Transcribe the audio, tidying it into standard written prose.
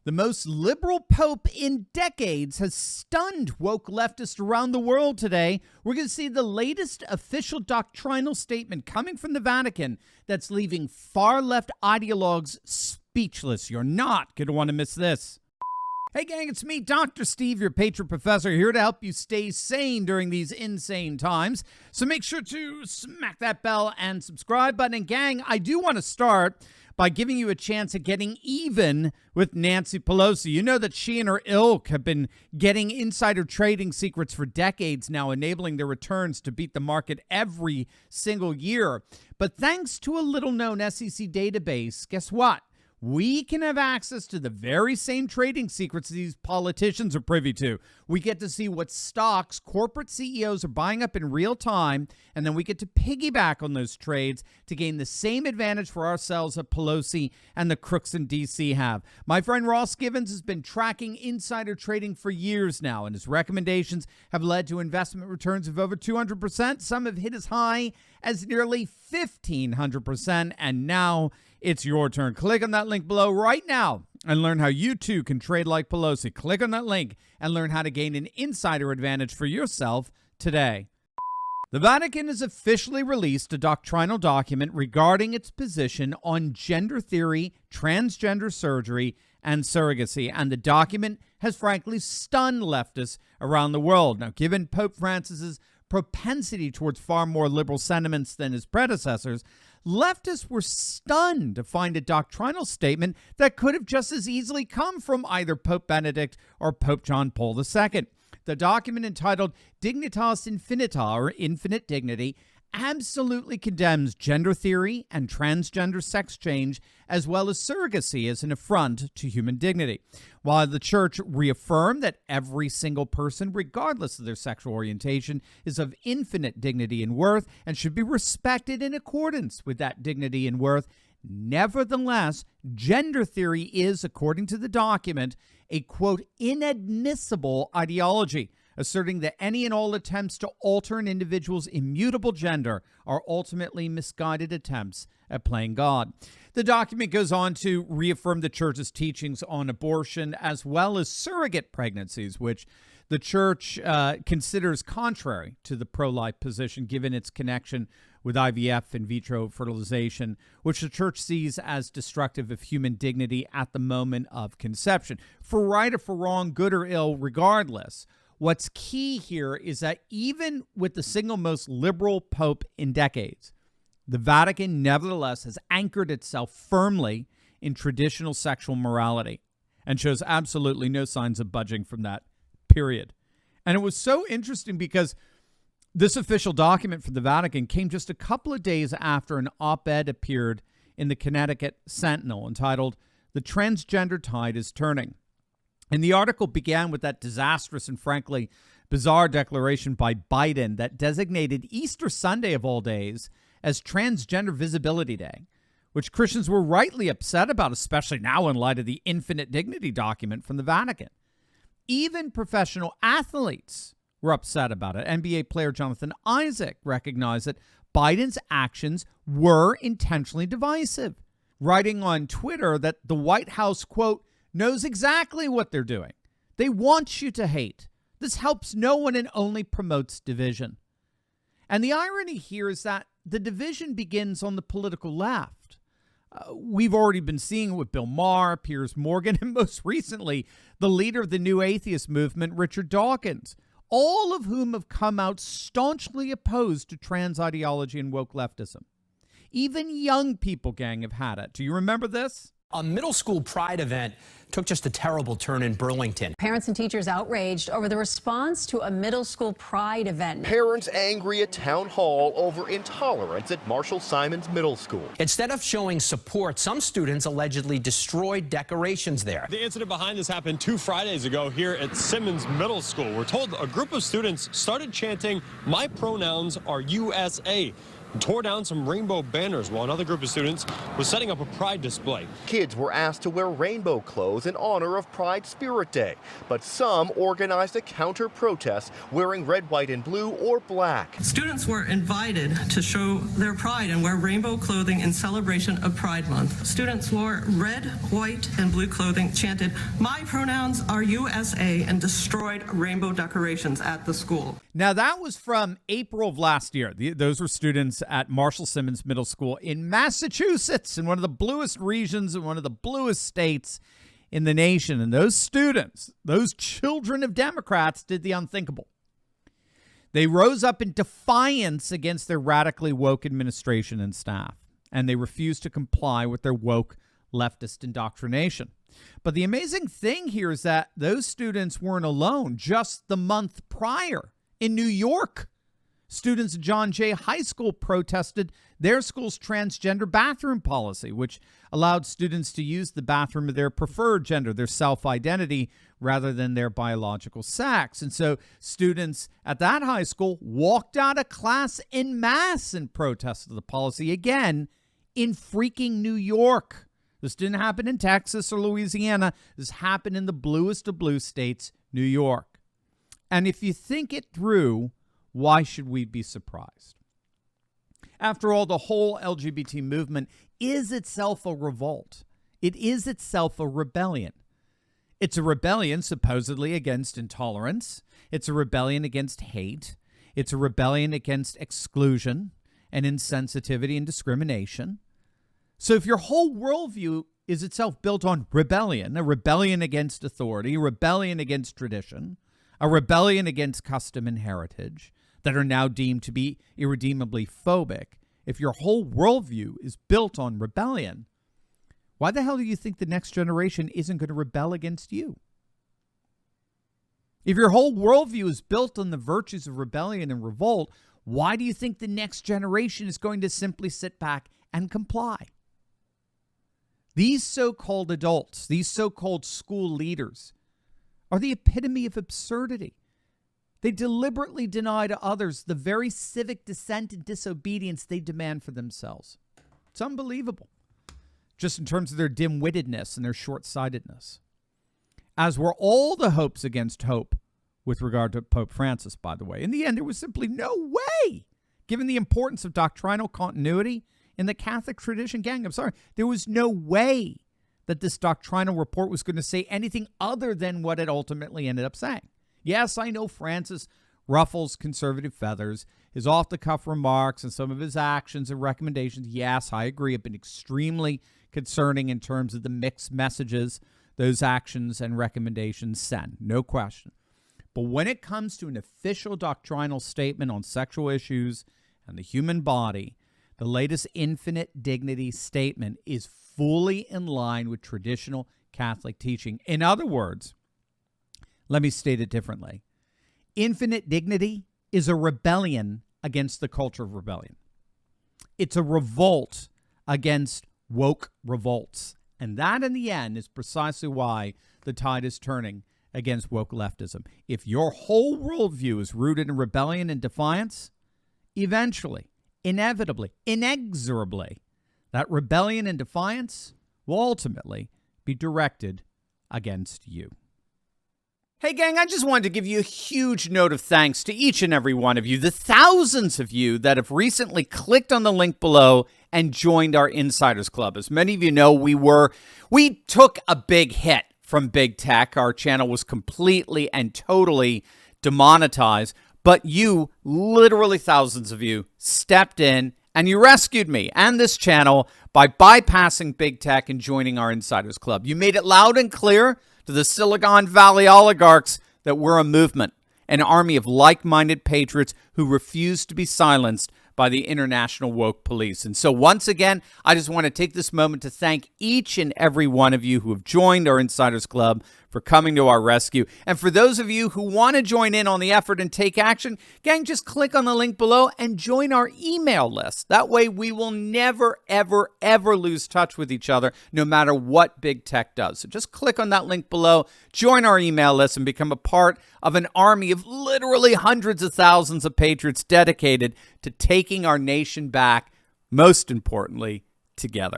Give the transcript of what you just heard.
The most liberal pope in decades has stunned woke leftists around the world today. We're going to see the latest official doctrinal statement coming from the Vatican that's leaving far-left ideologues speechless. You're not going to want to miss this. Hey gang, it's me, Dr. Steve, your Patriot professor, here to help you stay sane during these insane times. So make sure to smack that bell and subscribe button. And gang, I do want to start by giving you a chance at getting even with Nancy Pelosi. You know that she and her ilk have been getting insider trading secrets for decades now, enabling their returns to beat the market every single year. But thanks to a little-known SEC database, guess what? We can have access to the very same trading secrets these politicians are privy to. We get to see what stocks corporate CEOs are buying up in real time, and then we get to piggyback on those trades to gain the same advantage for ourselves that Pelosi and the crooks in D.C. have. My friend Ross Givens has been tracking insider trading for years now, and his recommendations have led to investment returns of over 200%. Some have hit as high as nearly 1,500%, and now it's your turn. Click on that link below right now and learn how you too can trade like Pelosi. Click on that link and learn how to gain an insider advantage for yourself today. The Vatican has officially released a doctrinal document regarding its position on gender theory, transgender surgery, and surrogacy, and the document has frankly stunned leftists around the world. Now, given Pope Francis's propensity towards far more liberal sentiments than his predecessors, leftists were stunned to find a doctrinal statement that could have just as easily come from either Pope Benedict or Pope John Paul II. The document, entitled Dignitas Infinita, or Infinite Dignity, absolutely condemns gender theory and transgender sex change, as well as surrogacy, as an affront to human dignity. While the church reaffirmed that every single person, regardless of their sexual orientation, is of infinite dignity and worth and should be respected in accordance with that dignity and worth, nevertheless, gender theory is, according to the document, a, quote, inadmissible ideology, asserting that any and all attempts to alter an individual's immutable gender are ultimately misguided attempts at playing God. The document goes on to reaffirm the church's teachings on abortion as well as surrogate pregnancies, which the church considers contrary to the pro-life position, given its connection with IVF, in vitro fertilization, which the church sees as destructive of human dignity at the moment of conception. For right or for wrong, good or ill, regardless, what's key here is that even with the single most liberal pope in decades, the Vatican nevertheless has anchored itself firmly in traditional sexual morality and shows absolutely no signs of budging from that, period. And it was so interesting because this official document from the Vatican came just a couple of days after an op-ed appeared in the Connecticut Sentinel entitled, "The Transgender Tide is Turning." And the article began with that disastrous and frankly bizarre declaration by Biden that designated Easter Sunday of all days as Transgender Visibility Day, which Christians were rightly upset about, especially now in light of the Infinite Dignity document from the Vatican. Even professional athletes were upset about it. NBA player Jonathan Isaac recognized that Biden's actions were intentionally divisive, writing on Twitter that the White House, quote, knows exactly what they're doing. They want you to hate. This helps no one and only promotes division. And the irony here is that the division begins on the political left. We've already been seeing it with Bill Maher, Piers Morgan, and most recently, the leader of the new atheist movement, Richard Dawkins, all of whom have come out staunchly opposed to trans ideology and woke leftism. Even young people, gang, have had it. Do you remember this? A middle school pride event took just a terrible turn in Burlington. Parents and teachers outraged over the response to a middle school pride event. Parents angry at town hall over intolerance at Marshall Simons Middle School. Instead of showing support, some students allegedly destroyed decorations there. The incident behind this happened 2 Fridays ago here at Simmons Middle School. We're told a group of students started chanting, "My pronouns are USA." and tore down some rainbow banners while another group of students was setting up a pride display. Kids were asked to wear rainbow clothes in honor of Pride Spirit Day, but some organized a counter-protest wearing red, white, and blue or black. Students were invited to show their pride and wear rainbow clothing in celebration of Pride Month. Students wore red, white, and blue clothing, chanted, "My pronouns are USA," and destroyed rainbow decorations at the school. Now, that was from April of last year. Those were students at Marshall Simmons Middle School in Massachusetts, in one of the bluest regions and one of the bluest states in the nation. And those students, those children of Democrats, did the unthinkable. They rose up in defiance against their radically woke administration and staff, and they refused to comply with their woke leftist indoctrination. But the amazing thing here is that those students weren't alone. Just the month prior, in New York, students at John Jay High School protested their school's transgender bathroom policy, which allowed students to use the bathroom of their preferred gender, their self-identity, rather than their biological sex. And so students at that high school walked out of class en masse in protest of the policy, again, in freaking New York. This didn't happen in Texas or Louisiana. This happened in the bluest of blue states, New York. And if you think it through, why should we be surprised? After all, the whole LGBT movement is itself a revolt. It is itself a rebellion. It's a rebellion supposedly against intolerance. It's a rebellion against hate. It's a rebellion against exclusion and insensitivity and discrimination. So if your whole worldview is itself built on rebellion, a rebellion against authority, a rebellion against tradition, a rebellion against custom and heritage that are now deemed to be irredeemably phobic, if your whole worldview is built on rebellion, why the hell do you think the next generation isn't going to rebel against you? If your whole worldview is built on the virtues of rebellion and revolt, why do you think the next generation is going to simply sit back and comply? These so-called adults, these so-called school leaders, are the epitome of absurdity. They deliberately deny to others the very civic dissent and disobedience they demand for themselves. It's unbelievable, just in terms of their dim-wittedness and their short-sightedness. As were all the hopes against hope with regard to Pope Francis, by the way. In the end, there was simply no way, given the importance of doctrinal continuity in the Catholic tradition. Gang, I'm sorry, there was no way that this doctrinal report was going to say anything other than what it ultimately ended up saying. Yes, I know Francis ruffles conservative feathers. His off-the-cuff remarks and some of his actions and recommendations, yes, I agree, have been extremely concerning in terms of the mixed messages those actions and recommendations send. No question. But when it comes to an official doctrinal statement on sexual issues and the human body, the latest Infinite Dignity statement is fully in line with traditional Catholic teaching. In other words, let me state it differently. Infinite Dignity is a rebellion against the culture of rebellion. It's a revolt against woke revolts. And that, in the end, is precisely why the tide is turning against woke leftism. If your whole worldview is rooted in rebellion and defiance, eventually, inevitably, inexorably, that rebellion and defiance will ultimately be directed against you. Hey, gang, I just wanted to give you a huge note of thanks to each and every one of you, the thousands of you that have recently clicked on the link below and joined our Insiders Club. As many of you know, we took a big hit from big tech. Our channel was completely and totally demonetized, but you, literally thousands of you, stepped in and you rescued me and this channel by bypassing big tech and joining our Insiders Club. You made it loud and clear to the Silicon Valley oligarchs that we're a movement, an army of like-minded patriots who refuse to be silenced by the international woke police. And so once again, I just want to take this moment to thank each and every one of you who have joined our Insiders Club for coming to our rescue. And for those of you who want to join in on the effort and take action, gang, just click on the link below and join our email list. That way we will never, ever, ever lose touch with each other, no matter what big tech does. So just click on that link below, join our email list, and become a part of an army of literally hundreds of thousands of patriots dedicated to taking our nation back, most importantly, together.